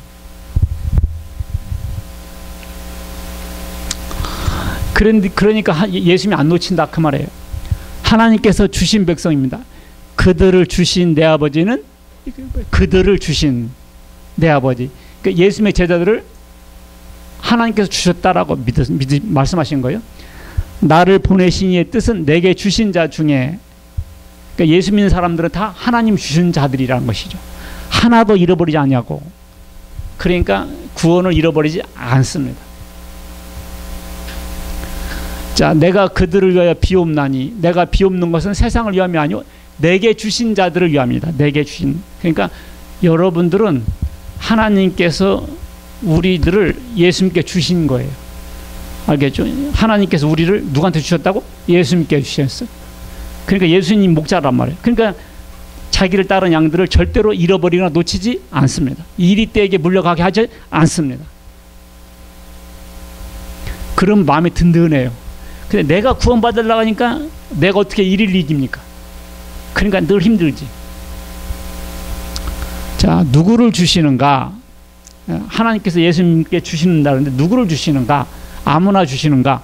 그러니까 예수님이 안 놓친다 그 말이에요. 하나님께서 주신 백성입니다. 그들을 주신 내 아버지는 그들을 주신 내 아버지. 그러니까 예수님의 제자들을 하나님께서 주셨다라고 말씀하신 거예요. 나를 보내신 이의 뜻은 내게 주신 자 중에, 그러니까 예수 믿는 사람들은 다 하나님 주신 자들이라는 것이죠. 하나도 잃어버리지 않냐고. 그러니까 구원을 잃어버리지 않습니다. 자, 내가 그들을 위하여 비옵나니, 내가 비옵는 것은 세상을 위함이 아니오 내게 주신 자들을 위함이다. 내게 주신. 그러니까 여러분들은 하나님께서 우리들을 예수님께 주신 거예요. 알겠죠? 하나님께서 우리를 누구한테 주셨다고? 예수님께 주셨어요. 그러니까 예수님 목자란 말이에요. 그러니까 자기를 따른 양들을 절대로 잃어버리거나 놓치지 않습니다. 이리떼에게 물려가게 하지 않습니다. 그럼 마음이 든든해요. 근데 내가 구원받으려고 하니까 내가 어떻게 일을 이깁니까? 그러니까 늘 힘들지. 자, 누구를 주시는가? 하나님께서 예수님께 주시는다는데 누구를 주시는가? 아무나 주시는가?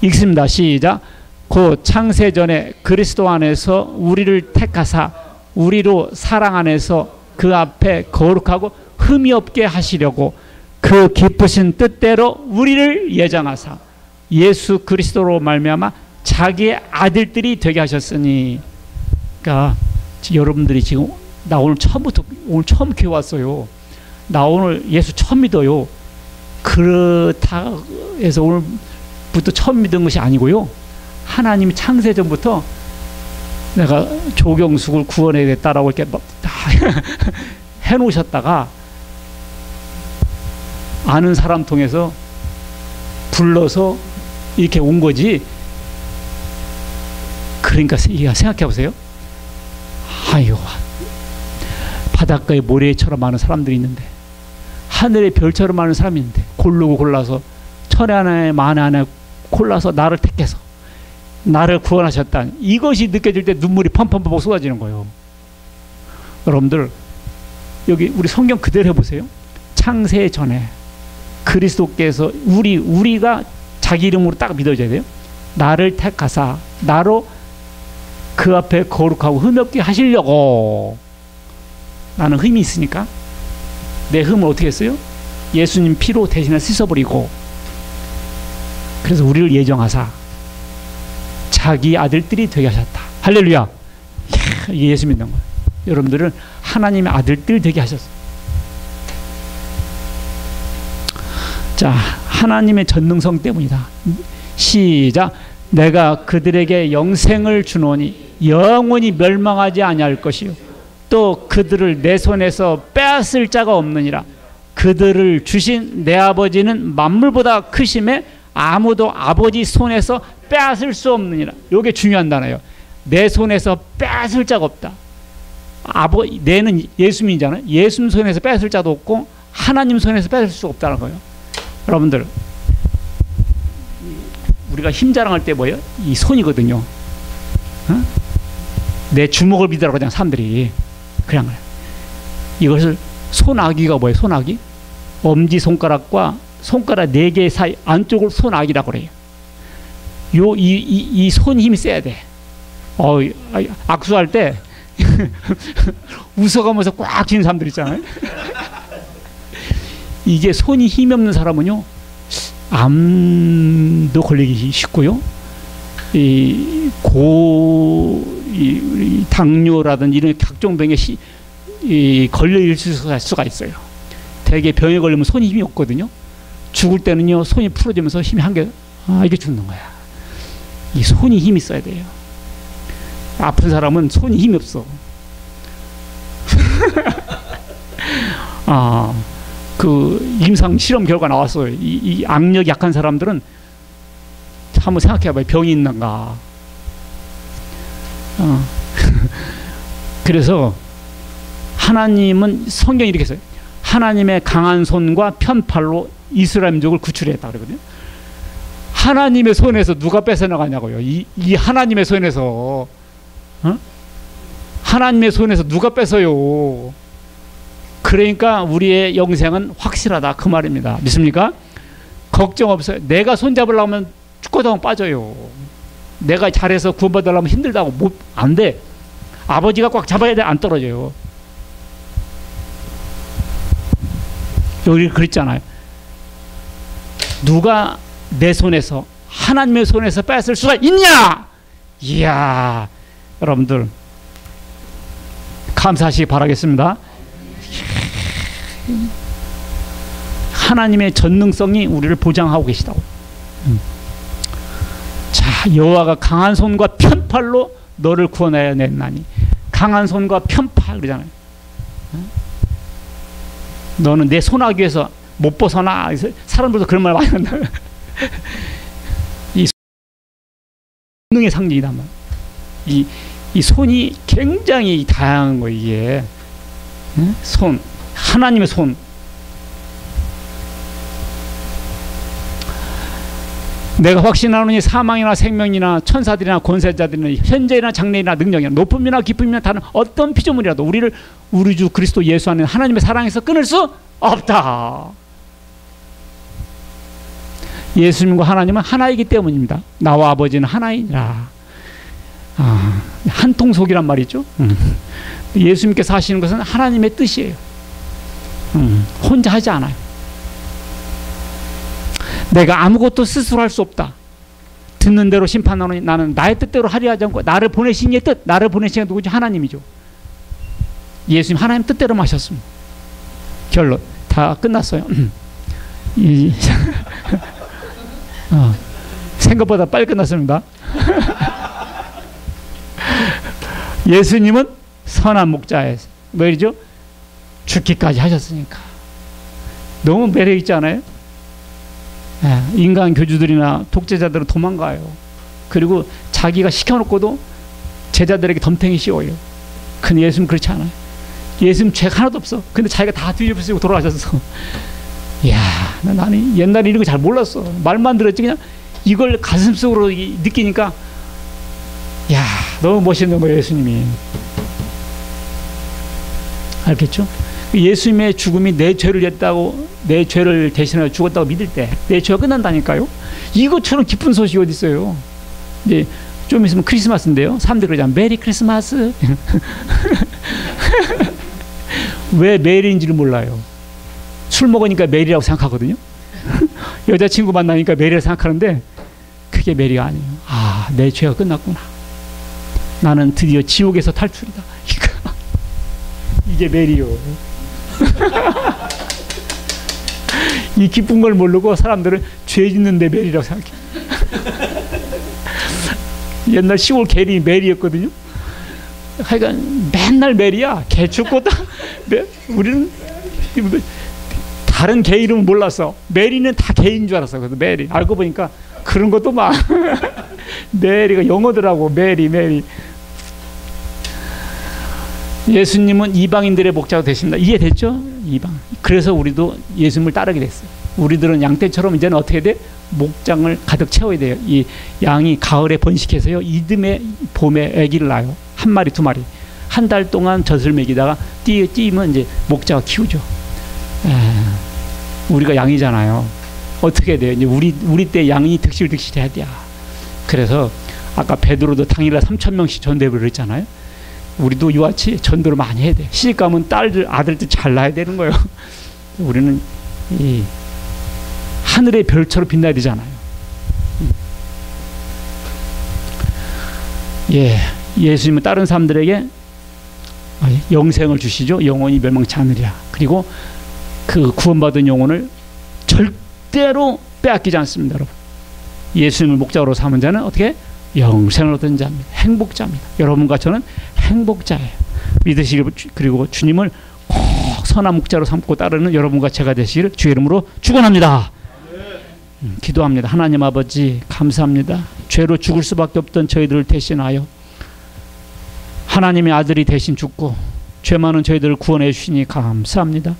읽습니다. 시작. 곧 창세전에 그리스도 안에서 우리를 택하사 우리로 사랑 안에서 그 앞에 거룩하고 흠이 없게 하시려고 그 기쁘신 뜻대로 우리를 예정하사 예수 그리스도로 말미암아 자기의 아들들이 되게 하셨으니. 그러니까 여러분들이 지금 나 오늘 처음 교회 왔어요. 나 오늘 예수 처음 믿어요. 그렇다 해서 오늘부터 처음 믿은 것이 아니고요. 하나님이 창세전부터 내가 조경숙을 구원해야겠다라고 이렇게 다 해놓으셨다가 아는 사람 통해서 불러서 이렇게 온 거지. 그러니까 생각해 보세요. 아유, 바닷가에 모래처럼 많은 사람들이 있는데 하늘의 별처럼 많은 사람이 있는데 고르고 골라서 천에 하나에 만에 하나에 골라서 나를 택해서 나를 구원하셨다. 이것이 느껴질 때 눈물이 펑펑펑 쏟아지는 거예요. 여러분들 여기 우리 성경 그대로 해보세요. 창세 전에 그리스도께서 우리가 자기 이름으로 딱 믿어줘야 돼요. 나를 택하사 나로 그 앞에 거룩하고 흠없게 하시려고. 나는 흠이 있으니까 내 흠을 어떻게 했어요? 예수님 피로 대신에 씻어버리고, 그래서 우리를 예정하사 자기 아들들이 되게 하셨다. 할렐루야. 이게 예수 믿는 거예요. 여러분들은 하나님의 아들들 되게 하셨어요. 자, 하나님의 전능성 때문이다. 시작. 내가 그들에게 영생을 주노니 영원히 멸망하지 아니할 것이요 또 그들을 내 손에서 빼앗을 자가 없느니라. 그들을 주신 내 아버지는 만물보다 크심에 아무도 아버지 손에서 빼앗을 수 없느니라. 이게 중요한 단어예요. 내 손에서 빼앗을 자가 없다. 내는 예수님이잖아요. 예수님 손에서 빼앗을 자도 없고 하나님 손에서 빼앗을 수 없다는 거예요. 여러분들, 우리가 힘 자랑할 때 뭐예요? 이 손이거든요. 어? 내 주먹을 믿으라고 그냥 사람들이 그냥 그래. 이것을 손아귀가 뭐예요? 손아귀? 엄지 손가락과 손가락 4개 사이 안쪽을 손아귀라고 그래요. 이 손 힘이 세야 돼. 악수할 때 웃어가면서 꽉 쥐는 사람들 있잖아요. 이게 손이 힘이 없는 사람은요, 암도 걸리기 쉽고요, 당뇨라든지 이런 각종 병에 걸려 있을 수가 있어요. 대개 병에 걸리면 손이 힘이 없거든요. 죽을 때는요, 손이 풀어지면서 힘이 이게 죽는 거야. 이 손이 힘이 있어야 돼요. 아픈 사람은 손이 힘이 없어. 그 임상 실험 결과 나왔어요. 이 악력이 약한 사람들은 한번 생각해봐요. 병이 있는가. 그래서 하나님은 성경이 이렇게 써요. 하나님의 강한 손과 편팔로 이스라엘 민족을 구출했다 그러거든요. 하나님의 손에서 누가 뺏어나가냐고요. 이 하나님의 손에서, 하나님의 손에서 누가 뺏어요. 그러니까 우리의 영생은 확실하다 그 말입니다. 믿습니까? 걱정 없어요. 내가 손잡으려고 하면 죽고도 빠져요. 내가 잘해서 구원받으려면 힘들다고 안 돼. 아버지가 꽉 잡아야 돼. 안 떨어져요. 여기 그랬잖아요. 누가 내 손에서, 하나님의 손에서 뺏을 수가 있냐? 이야, 여러분들 감사하시기 바라겠습니다. 하나님의 전능성이 우리를 보장하고 계시다고. 자, 여호와가 강한 손과 편팔로 너를 구원하여 냈나니. 강한 손과 편팔 그러잖아요. 너는 내 손아귀에서 못 벗어나. 사람들도 그런 말 많이 한다. 이 성능의 상징이란 말. 이 손이 굉장히 다양한 거. 이게 손, 하나님의 손. 내가 확신하노니 사망이나 생명이나 천사들이나 권세자들이나 현재나 장래나 능력이나 높음이나 깊음이나 다른 어떤 피조물이라도 우리를 우리 주 그리스도 예수 안에 하나님의 사랑에서 끊을 수 없다. 예수님과 하나님은 하나이기 때문입니다. 나와 아버지는 하나이니라. 한통속이란 말이죠. 예수님께서 하시는 것은 하나님의 뜻이에요. 혼자 하지 않아요. 내가 아무것도 스스로 할 수 없다. 듣는 대로 심판하노니 나는 나의 뜻대로 하려 하지 않고 나를 보내신 이의 뜻, 나를 보내신 이가 누구지? 하나님이죠. 예수님 하나님 뜻대로 하셨습니다. 결론 다 끝났어요. 생각보다 빨리 끝났습니다. 예수님은 선한 목자예요. 뭐이죠? 죽기까지 하셨으니까. 너무 매력 있지 않아요? 인간 교주들이나 독재자들은 도망가요. 그리고 자기가 시켜놓고도 제자들에게 덤탱이 씌워요. 근데 예수님 그렇지 않아요. 예수님 죄가 하나도 없어. 근데 자기가 다 뒤집어쓰고 돌아가셨어. 이야, 나는 옛날에 이런 거 잘 몰랐어. 말만 들었지 그냥 이걸 가슴속으로 느끼니까 이야, 너무 멋있는 거예요, 예수님이. 알겠죠? 예수님의 죽음이 내 죄를 졌다고, 내 죄를 대신하여 죽었다고 믿을 때 내 죄가 끝난다니까요. 이것처럼 기쁜 소식이 어디 있어요. 이제 좀 있으면 크리스마스인데요. 사람들이 그러잖아요. 메리 크리스마스. 왜 메리인지를 몰라요. 술 먹으니까 메리라고 생각하거든요. 여자친구 만나니까 메리라고 생각하는데 그게 메리가 아니에요. 아, 내 죄가 끝났구나. 나는 드디어 지옥에서 탈출이다. 이게 메리요. 이 기쁜 걸 모르고 사람들은 죄 짓는데 메리라고 생각해. 옛날 시골 개리 메리였거든요. 하여간 맨날 메리야. 개 죽고다. 우리는 다른 개 이름은 몰랐어. 메리는 다 개인 줄 알았어. 그래서 메리. 알고 보니까 그런 것도 막 메리가 영어더라고. 메리. 예수님은 이방인들의 목자가 되십니다. 이해됐죠? 이방. 그래서 우리도 예수님을 따르게 됐어요. 우리들은 양떼처럼 이제는 어떻게 돼? 목장을 가득 채워야 돼요. 이 양이 가을에 번식해서요. 이듬해 봄에 아기를 낳아요. 한 마리, 두 마리. 한 달 동안 젖을 먹이다가 띄면 이제 목자가 키우죠. 우리가 양이잖아요. 어떻게 돼요? 이제 우리 때 양이 득실해야 돼. 그래서 아까 베드로도 당일날 3,000명씩 전도를 했잖아요. 우리도 이와 같이 전도를 많이 해야 돼. 시집가면 딸들, 아들들 잘 낳아야 되는 거예요. 우리는 이 하늘의 별처럼 빛나야 되잖아요. 예, 예수님은 다른 사람들에게 영생을 주시죠. 영원히 멸망치 않으리라. 그리고 그 구원받은 영혼을 절대로 빼앗기지 않습니다, 여러분. 예수님을 목자로 삼은 자는 어떻게? 영생을 얻은 자입니다. 행복자입니다. 여러분과 저는 행복자예요. 믿으시길, 그리고 주님을 꼭 선한 목자로 삼고 따르는 여러분과 제가 되시기를 주의 이름으로 축원합니다. 기도합니다. 하나님 아버지 감사합니다. 죄로 죽을 수밖에 없던 저희들을 대신하여 하나님의 아들이 대신 죽고 죄 많은 저희들을 구원해 주시니 감사합니다.